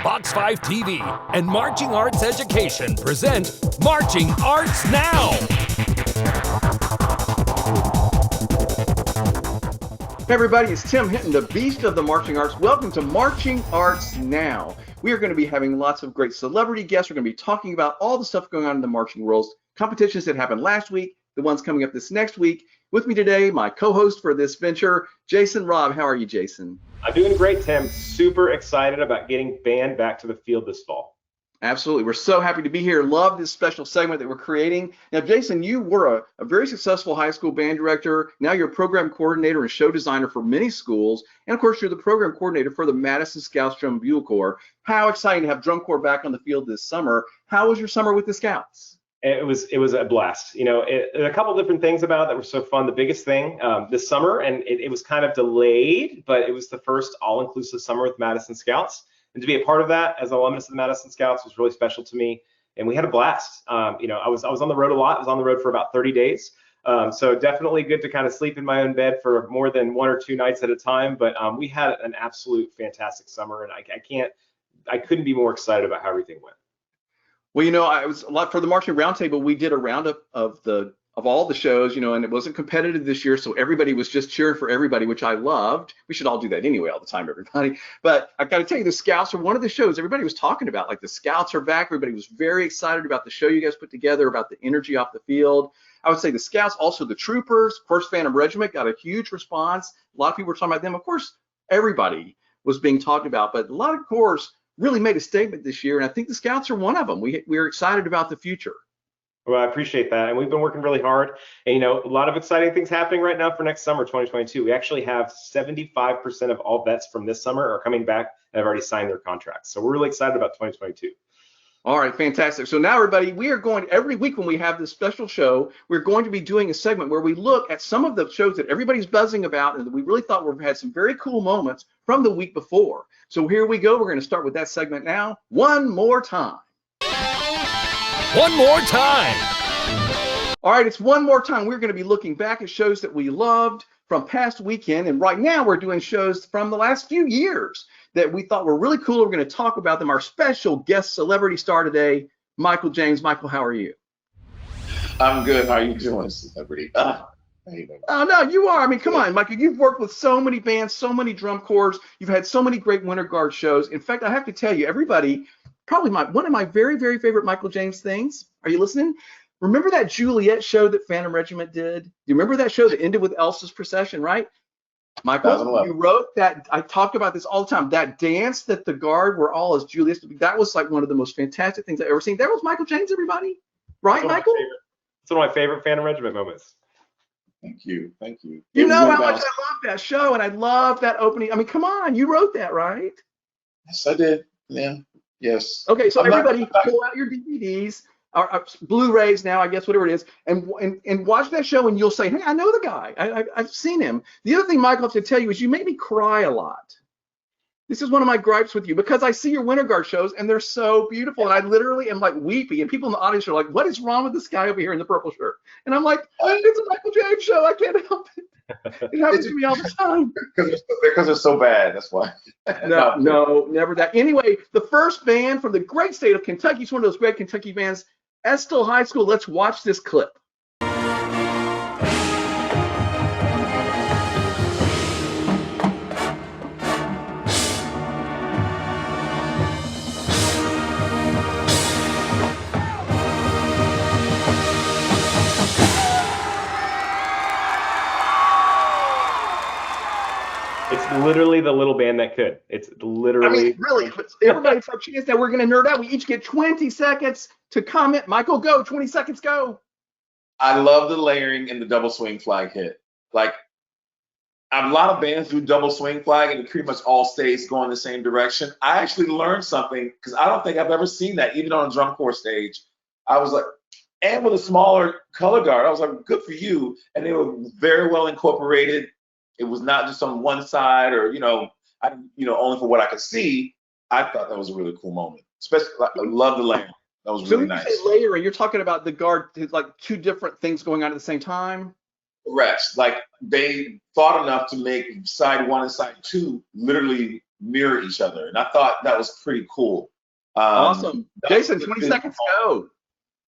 Fox 5 TV, and Marching Arts Education present Marching Arts Now! Hey everybody, it's Tim Hinton, the Beast of the Marching Arts. Welcome to Marching Arts Now. We are going to be having lots of great celebrity guests. We're going to be talking about all the stuff going on in the marching world, competitions that happened last week, the ones coming up this next week. With me today, my co-host for this venture, Jason Robb. How are you, Jason? I'm doing great, Tim. Super excited about getting band back to the field this fall. Absolutely. We're so happy to be here. Love this special segment that we're creating. Now, Jason, you were a very successful high school band director. Now you're a program coordinator and show designer for many schools. And of course, you're the program coordinator for the Madison Scouts Drum Bugle Corps. How exciting to have Drum Corps back on the field this summer. How was your summer with the Scouts? It was a blast. You know, a couple different things about it that were so fun. The biggest thing this summer, and it was kind of delayed, but it was the first all-inclusive summer with Madison Scouts. And to be a part of that as an alumnus of the Madison Scouts was really special to me. And we had a blast. You know, I was on the road a lot. I was on the road for about 30 days. So definitely good to kind of sleep in my own bed for more than 1 or 2 nights at a time. But we had an absolute fantastic summer, and I couldn't be more excited about how everything went. Well, you know, I was a lot for the Marching Roundtable. We did a roundup of all the shows, you know, and it wasn't competitive this year, so everybody was just cheering for everybody, which I loved. We should all do that anyway, all the time, everybody. But I got to tell you, the Scouts are one of the shows everybody was talking about. Like, the Scouts are back. Everybody was very excited about the show you guys put together, about the energy off the field. I would say the Scouts, also the Troopers, of course, Phantom Regiment got a huge response. A lot of people were talking about them. Of course, everybody was being talked about, but a lot of corps really made a statement this year, and I think the Scouts are one of them. We're excited about the future. Well, I appreciate that, and we've been working really hard. And, you know, a lot of exciting things happening right now for next summer, 2022. We actually have 75% of all vets from this summer are coming back and have already signed their contracts. So we're really excited about 2022. All right, fantastic. So now, everybody, we are going every week when we have this special show, we're going to be doing a segment where we look at some of the shows that everybody's buzzing about and that we really thought had some very cool moments from the week before. So here we go. We're going to start with that segment now. One more time. One more time. All right, it's one more time. We're going to be looking back at shows that we loved from past weekend. And right now we're doing shows from the last few years that we thought were really cool. We're going to talk about them. Our special guest celebrity star today, Michael James. Michael, how are you? I'm good. How are you doing, celebrity? Oh, no, you are. I mean, come on, Michael. You've worked with so many bands, so many drum corps. You've had so many great Winter Guard shows. In fact, I have to tell you, everybody, probably one of my very, very favorite Michael James things. Are you listening? Remember that Juliet show that Phantom Regiment did? Do you remember that show that ended with Elsa's procession, right? Michael, you wrote that. I talk about this all the time. That dance that the Guard were all as Juliet. That was like one of the most fantastic things I've ever seen. That was Michael James, everybody. Right, Michael? It's one of my favorite Phantom Regiment moments. Thank you. Thank you. You know how much I love that show, and I love that opening. I mean, come on. You wrote that, right? Yes, I did. Yeah. Yes. Okay, so everybody pull out your DVDs. Or Blu-rays now, I guess, whatever it is, and watch that show, and you'll say, hey, I know the guy. I've seen him. The other thing, Michael, I have to tell you is you make me cry a lot. This is one of my gripes with you, because I see your Winter Guard shows, and they're so beautiful, and I literally am like weepy, and people in the audience are like, what is wrong with this guy over here in the purple shirt? And I'm like, it's a Michael James show. I can't help it. It happens to me all the time. Because it's so bad. That's why. No, never that. Anyway, the first band from the great state of Kentucky, it's one of those great Kentucky bands, Estill High School. Let's watch this clip. It's literally the little band that could. It's literally. I mean, really, everybody for a chance that we're going to nerd out. We each get 20 seconds to comment. Michael, go. 20 seconds, go. I love the layering and the double swing flag hit. Like, a lot of bands do double swing flag, and it pretty much all stays going the same direction. I actually learned something, because I don't think I've ever seen that, even on a drum corps stage. I was like, and with a smaller color guard, I was like, good for you. And they were very well incorporated. It was not just on one side, or only for what I could see. I thought that was a really cool moment. Especially, I love the layering. That was really nice. So when you say layering, you're talking about the Guard, like two different things going on at the same time? Correct. Like, they thought enough to make side one and side two literally mirror each other, and I thought that was pretty cool. Awesome. Jason, 20 seconds, go.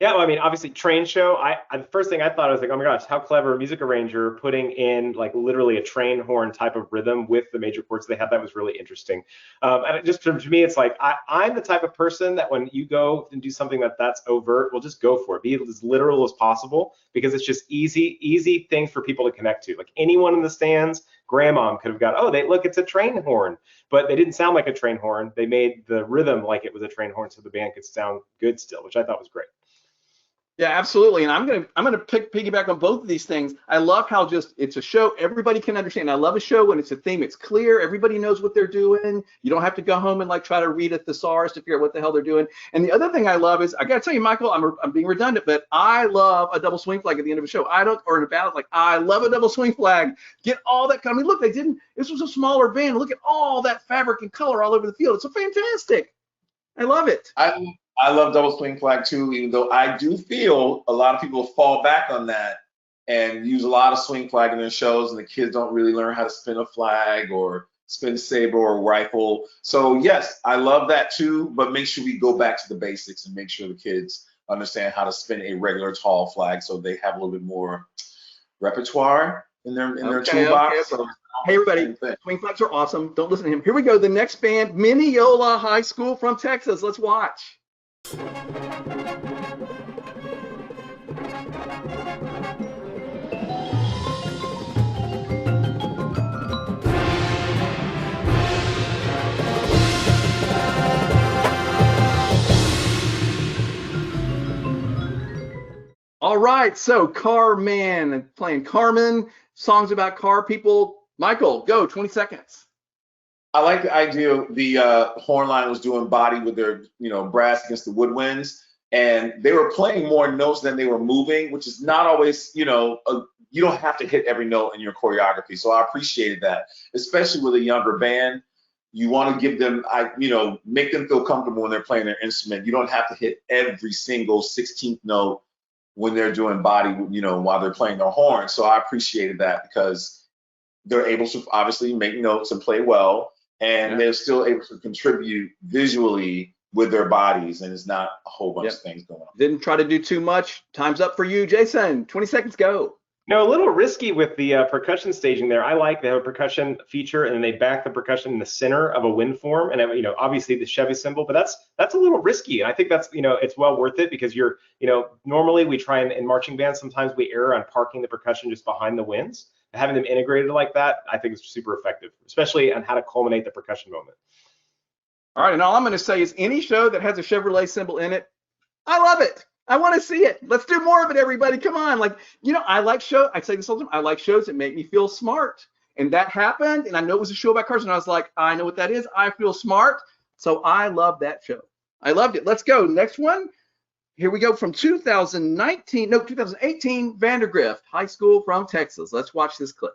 Yeah, well, I mean, obviously, train show. The first thing I thought, I was like, oh my gosh, how clever, a music arranger putting in like literally a train horn type of rhythm with the major chords they had. That was really interesting. And it just, to me, it's like I'm the type of person that when you go and do something that's overt, we'll just go for it. Be as literal as possible, because it's just easy things for people to connect to. Like anyone in the stands, grandma could have got, oh, look, it's a train horn, but they didn't sound like a train horn. They made the rhythm like it was a train horn, so the band could sound good still, which I thought was great. Yeah, absolutely. And I'm gonna piggyback on both of these things. I love how just it's a show everybody can understand. I love a show when it's a theme, it's clear, everybody knows what they're doing. You don't have to go home and like try to read a thesaurus to figure out what the hell they're doing. And the other thing I love is, I gotta tell you, Michael, I'm being redundant, but I love a double swing flag at the end of a show. Or in a ballad, like I love a double swing flag. Get all that. I mean, look, this was a smaller band. Look at all that fabric and color all over the field. It's so fantastic. I love it. I love double swing flag too, even though I do feel a lot of people fall back on that and use a lot of swing flag in their shows, and the kids don't really learn how to spin a flag or spin a saber or rifle. So yes, I love that too, but make sure we go back to the basics and make sure the kids understand how to spin a regular tall flag, so they have a little bit more repertoire in their toolbox. Okay. So, hey everybody, swing flags are awesome. Don't listen to him. Here we go. The next band, Mineola High School from Texas. Let's watch. All right, so Carman playing Carmen, songs about car people. Michael, go, 20 seconds. I like the idea the horn line was doing body with their, brass against the woodwinds, and they were playing more notes than they were moving, which is not always, you don't have to hit every note in your choreography. So I appreciated that, especially with a younger band. You want to give them, make them feel comfortable when they're playing their instrument. You don't have to hit every single 16th note when they're doing body, while they're playing their horn. So I appreciated that, because they're able to obviously make notes and play well, and they're still able to contribute visually with their bodies, and it's not a whole bunch of things going on. Didn't try to do too much. Time's up for you, Jason. 20 seconds, go. No, a little risky with the percussion staging there. I like they have a percussion feature, and then they back the percussion in the center of a wind form, and obviously the Chevy symbol, but that's a little risky. And I think that's it's well worth it, because you're normally we try in marching bands, sometimes we err on parking the percussion just behind the winds. Having them integrated like that, I think is super effective, especially on how to culminate the percussion moment. All right, and all I'm going to say is any show that has a Chevrolet symbol in it, I love it. I want to see it. Let's do more of it, everybody. Come on. I like shows. I say this all the time. I like shows that make me feel smart. And that happened. And I know it was a show about cars. And I was like, I know what that is. I feel smart. So I love that show. I loved it. Let's go. Next one. Here we go from 2018, Vandergrift High School from Texas. Let's watch this clip.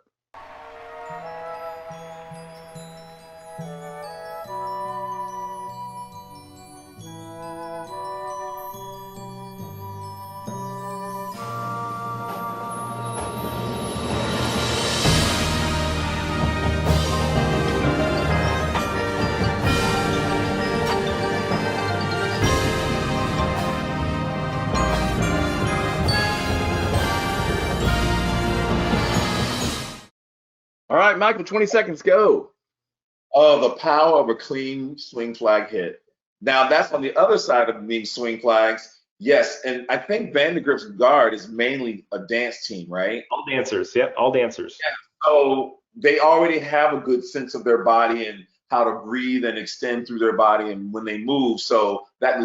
All right, Michael, 20 seconds, go. Oh, the power of a clean swing flag hit. Now, that's on the other side of being swing flags. Yes, and I think Vandergrift's guard is mainly a dance team, right? All dancers, yep, all dancers. Yeah, so they already have a good sense of their body and how to breathe and extend through their body and when they move. So that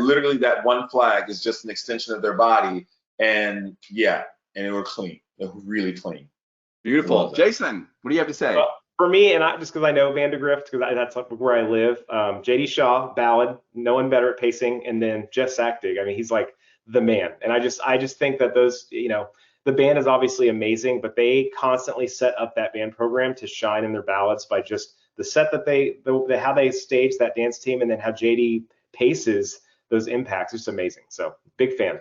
one flag is just an extension of their body. And yeah, and they were clean. They were really clean. Beautiful. Jason, what do you have to say? Well, for me, and just because I know Vandergrift, because that's where I live, J.D. Shaw, ballad, no one better at pacing, and then Jeff Sackdig. I mean, he's like the man. And I just think that those, the band is obviously amazing, but they constantly set up that band program to shine in their ballads by just the set that how they stage that dance team, and then how J.D. paces those impacts. It's amazing. So big fan.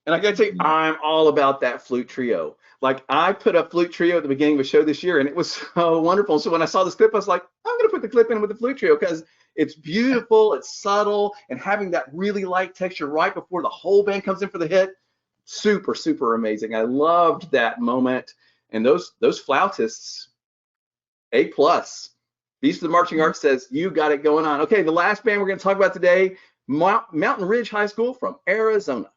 And I got to tell you, I'm all about that flute trio. Like I put a flute trio at the beginning of a show this year, and it was so wonderful. So when I saw this clip, I was like, I'm going to put the clip in with the flute trio because it's beautiful, it's subtle, and having that really light texture right before the whole band comes in for the hit, super, super amazing. I loved that moment. And those flautists, A plus. Beast of the Marching Arts says, you got it going on. Okay, the last band we're going to talk about today, Mountain Ridge High School from Arizona.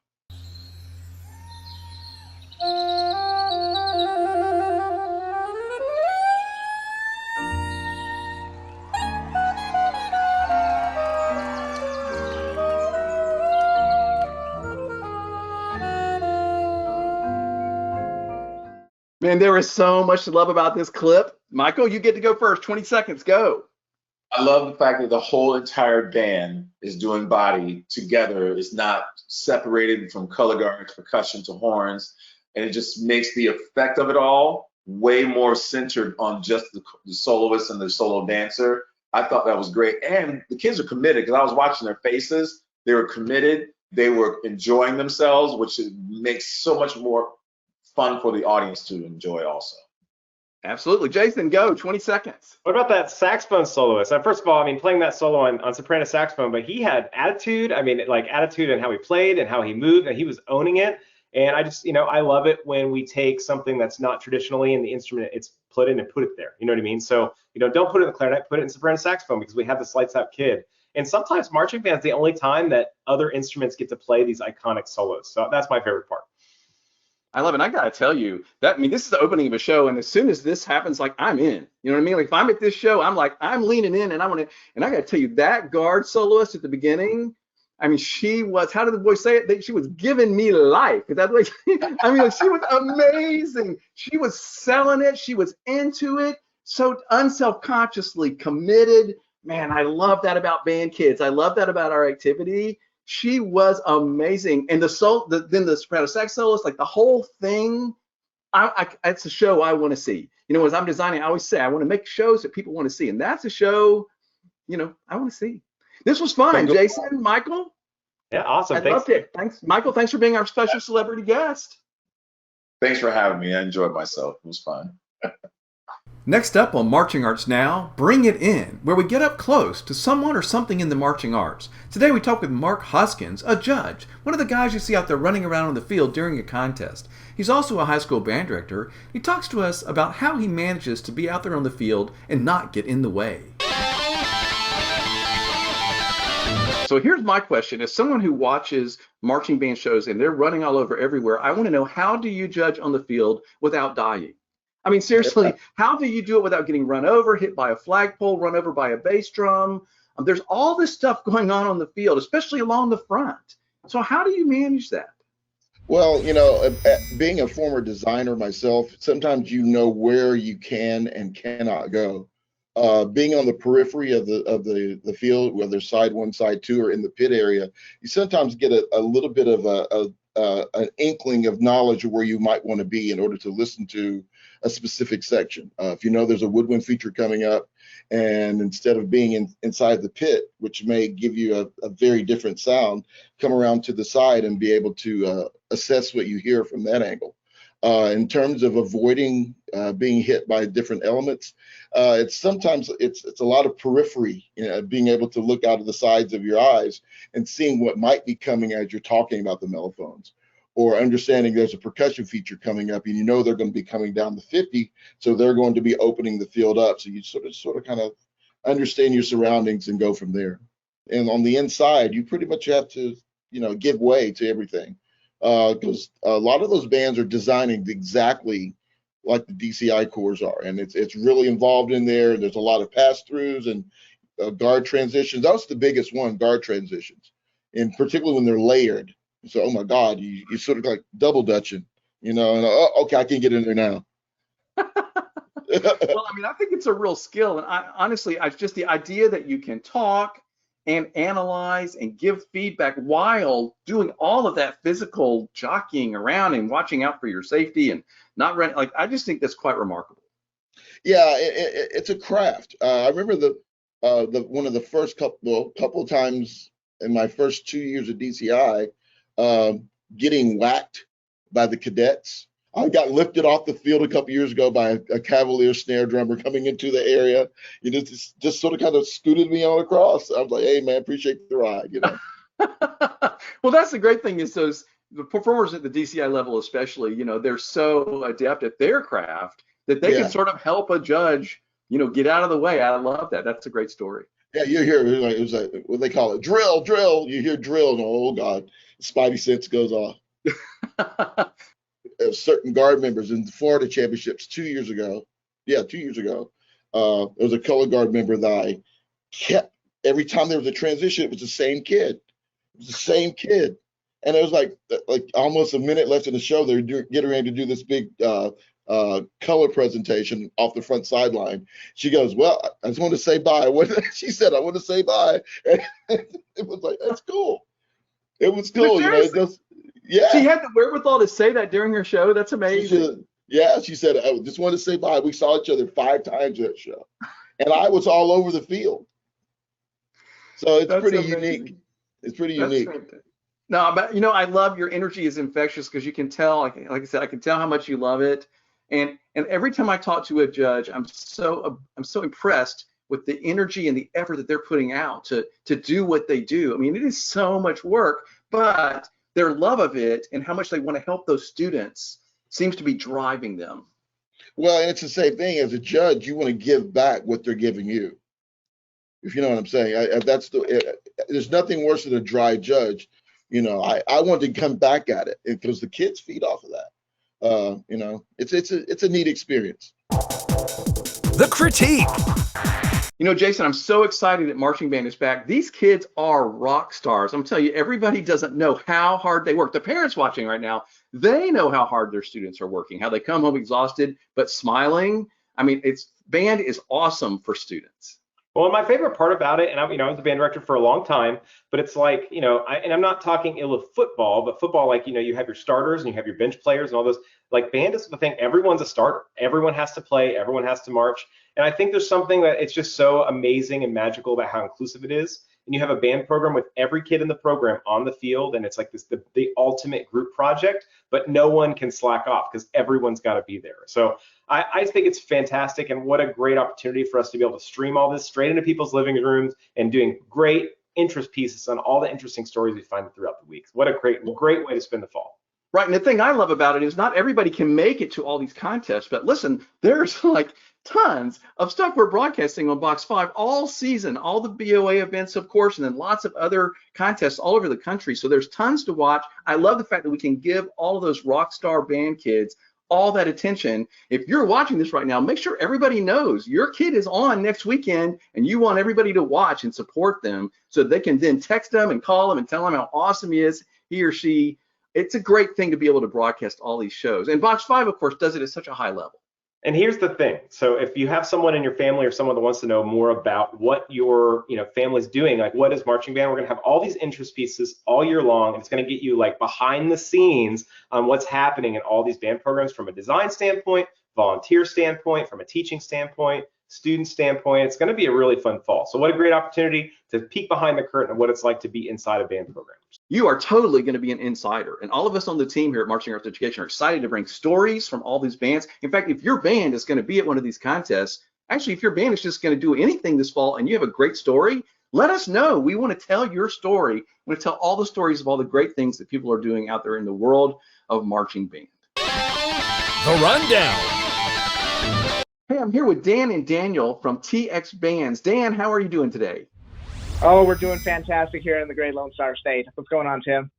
Man, there is so much to love about this clip. Michael, you get to go first. 20 seconds, go. I love the fact that the whole entire band is doing body together. It's not separated from color guards, percussion to horns, and it just makes the effect of it all way more centered on just the soloist and the solo dancer. I thought that was great, and the kids are committed because I was watching their faces. They were committed. They were enjoying themselves, which makes so much more fun for the audience to enjoy also. Absolutely. Jason, go. 20 seconds. What about that saxophone soloist? First of all, I mean, playing that solo on soprano saxophone, but he had attitude. I mean, like attitude and how he played and how he moved, and he was owning it. And I just, I love it when we take something that's not traditionally in the instrument it's put in and put it there. You know what I mean? So, don't put it in the clarinet, put it in soprano saxophone because we have this lights out kid. And sometimes marching band's the only time that other instruments get to play these iconic solos. So that's my favorite part. I love it. I gotta tell you that, this is the opening of a show, and as soon as this happens, like I'm in. You know what I mean? Like if I'm at this show, I'm leaning in, and I gotta tell you that guard soloist at the beginning. She was. How did the boy say it? She was giving me life. Is that the way? She was amazing. She was selling it. She was into it. So unselfconsciously committed. Man, I love that about band kids. I love that about our activity. She was amazing, and then the soprano sax soloist, like the whole thing. It's a show I want to see. As I'm designing, I always say I want to make shows that people want to see, and that's a show, I want to see. This was fun, Jason, Michael. Yeah, awesome. I loved it. Thanks, Michael. Thanks for being our special celebrity guest. Thanks for having me. I enjoyed myself. It was fun. Next up on Marching Arts Now, Bring It In, where we get up close to someone or something in the marching arts. Today we talk with Mark Hoskins, a judge, one of the guys you see out there running around on the field during a contest. He's also a high school band director. He talks to us about how he manages to be out there on the field and not get in the way. So here's my question. As someone who watches marching band shows and they're running all over everywhere, I want to know, how do you judge on the field without dying? Seriously, how do you do it without getting run over, hit by a flagpole, run over by a bass drum? There's all this stuff going on the field, especially along the front. So how do you manage that? Well, being a former designer myself, sometimes where you can and cannot go. Being on the periphery of the field, whether side one, side two, or in the pit area, you sometimes get a little bit of an inkling of knowledge of where you might want to be in order to listen to a specific section. If there's a woodwind feature coming up, and instead of being inside the pit, which may give you a very different sound, come around to the side and be able to assess what you hear from that angle. In terms of avoiding being hit by different elements, it's a lot of periphery, being able to look out of the sides of your eyes and seeing what might be coming as you're talking about the mellophones, or understanding there's a percussion feature coming up and they're going to be coming down the 50, so they're going to be opening the field up. So you sort of kind of understand your surroundings and go from there. And on the inside, you pretty much have to, give way to everything. Because a lot of those bands are designing exactly like the DCI cores are, and it's really involved in there. There's a lot of pass-throughs and guard transitions. That was the biggest one, guard transitions, and particularly when they're layered. So, oh my God, you sort of like double dutching, and okay, I can get in there now. Well, I think it's a real skill, and honestly, just the idea that you can talk and analyze and give feedback while doing all of that physical jockeying around and watching out for your safety and not running, I just think that's quite remarkable. Yeah, it's a craft. I remember the one of the first couple of times in my first 2 years of DCI, getting whacked by the cadets I got lifted off the field a couple years ago by a Cavalier snare drummer coming into the area. You know, just sort of kind of scooted me on across. I was like, hey man, appreciate the ride, you know. Well, that's the great thing is the performers at the DCI level, especially, you know, they're so adept at their craft that they can sort of help a judge, you know, get out of the way. I love that. That's a great story. Yeah, you hear it was like what they call it, drill. You hear drill, and oh God, spidey sense goes off. Certain guard members in the Florida championships 2 years ago. Yeah, 2 years ago. There was a color guard member that I kept every time there was a transition. It was the same kid. It was the same kid, and it was like almost a minute left in the show. They were getting ready to do this big color presentation off the front sideline. She goes, well, I just want to say bye. She said, I want to say bye. And it was like, that's cool. It was cool. You know, it just, yeah. She had the wherewithal to say that during her show. That's amazing. She said, I just want to say bye. We saw each other 5 times that show. And I was all over the field. So it's pretty unique. It's pretty unique. No, but you know, I love your energy is infectious because you can tell, like I said, I can tell how much you love it. And every time I talk to a judge, I'm so impressed with the energy and the effort that they're putting out to do what they do. I mean, it is so much work, but their love of it and how much they want to help those students seems to be driving them. Well, and it's the same thing as a judge. You want to give back what they're giving you. If you know what I'm saying, there's nothing worse than a dry judge. You know, I want to come back at it because the kids feed off of that. You know, it's a neat experience. The critique. You know, Jason, I'm so excited that marching band is back. These kids are rock stars. I'm telling you, everybody doesn't know how hard they work. The parents watching right now, they know how hard their students are working, how they come home exhausted but smiling. I mean, band is awesome for students. Well, my favorite part about it, and I was a band director for a long time, but it's like, you know, and I'm not talking ill of football, but football, like, you know, you have your starters and you have your bench players and all those. Like, band is the thing. Everyone's a starter. Everyone has to play. Everyone has to march. And I think there's something that it's just so amazing and magical about how inclusive it is. And you have a band program with every kid in the program on the field, and it's like the ultimate group project, but no one can slack off because everyone's got to be there. So I think it's fantastic, and what a great opportunity for us to be able to stream all this straight into people's living rooms and doing great interest pieces on all the interesting stories we find throughout the week. What a great way to spend the fall. Right, and the thing I love about it is not everybody can make it to all these contests, but listen, there's like tons of stuff we're broadcasting on Box 5 all season, all the BOA events, of course, and then lots of other contests all over the country. So there's tons to watch. I love the fact that we can give all of those rock star band kids all that attention. If you're watching this right now, make sure everybody knows your kid is on next weekend and you want everybody to watch and support them so they can then text them and call them and tell them how awesome he or she. It's a great thing to be able to broadcast all these shows. And Box 5, of course, does it at such a high level. And here's the thing. So if you have someone in your family or someone that wants to know more about what your family's doing, like what is marching band, we're going to have all these interest pieces all year long. And it's going to get you like behind the scenes on what's happening in all these band programs from a design standpoint, volunteer standpoint, from a teaching standpoint, student standpoint. It's going to be a really fun fall. So what a great opportunity to peek behind the curtain of what it's like to be inside a band program. You are totally going to be an insider. And all of us on the team here at Marching Arts Education are excited to bring stories from all these bands. In fact, if your band is going to be at one of these contests, actually, if your band is just going to do anything this fall and you have a great story, let us know. We want to tell your story. We want to tell all the stories of all the great things that people are doing out there in the world of marching band. The Rundown. Hey, I'm here with Dan and Daniel from TX Bands. Dan, how are you doing today? Oh, we're doing fantastic here in the Great Lone Star State. What's going on, Tim?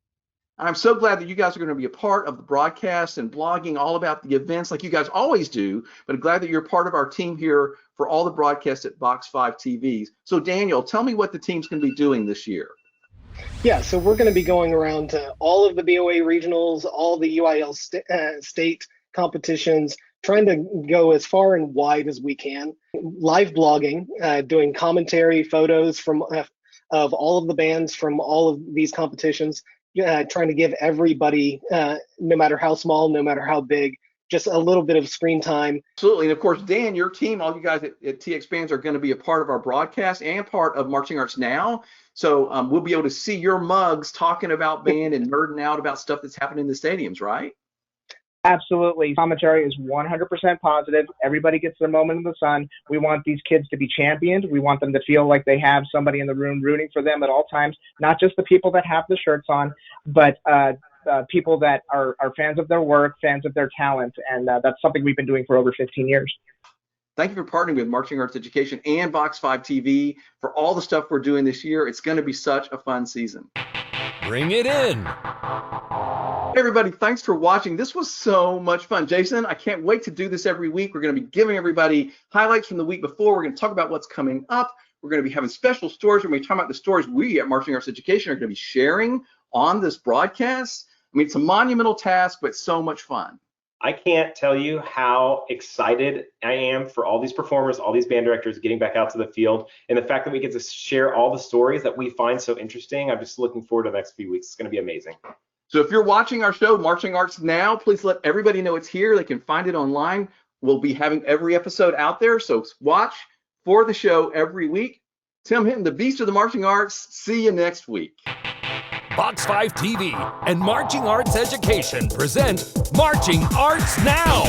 I'm so glad that you guys are going to be a part of the broadcast and blogging all about the events like you guys always do, but I'm glad that you're part of our team here for all the broadcasts at Box 5 TVs. So Daniel, tell me what the team's going to be doing this year. Yeah, so we're going to be going around to all of the BOA regionals, all the UIL state competitions, trying to go as far and wide as we can. Live blogging, doing commentary, photos from of all of the bands from all of these competitions, trying to give everybody, no matter how small, no matter how big, just a little bit of screen time. Absolutely. And of course, Dan, your team, all you guys at TX Bands are going to be a part of our broadcast and part of Marching Arts Now. So we'll be able to see your mugs talking about band and nerding out about stuff that's happening in the stadiums, right? Absolutely. Commentary is 100% positive. Everybody gets their moment in the sun. We want these kids to be championed. We want them to feel like they have somebody in the room rooting for them at all times, not just the people that have the shirts on, but people that are fans of their work, fans of their talent. And that's something we've been doing for over 15 years. Thank you for partnering with Marching Arts Education and Box 5 TV for all the stuff we're doing this year. It's going to be such a fun season. Bring it in. Hey everybody, thanks for watching. This was so much fun. Jason, I can't wait to do this every week. We're going to be giving everybody highlights from the week before. We're going to talk about what's coming up. We're going to be having special stories. We're going to be talking about the stories we at Marching Arts Education are going to be sharing on this broadcast. I mean, it's a monumental task, but so much fun. I can't tell you how excited I am for all these performers, all these band directors getting back out to the field, and the fact that we get to share all the stories that we find so interesting. I'm just looking forward to the next few weeks. It's going to be amazing. So if you're watching our show, Marching Arts Now, please let everybody know it's here. They can find it online. We'll be having every episode out there, so watch for the show every week. Tim Hinton, the Beast of the Marching Arts. See you next week. Box 5 TV and Marching Arts Education present Marching Arts Now.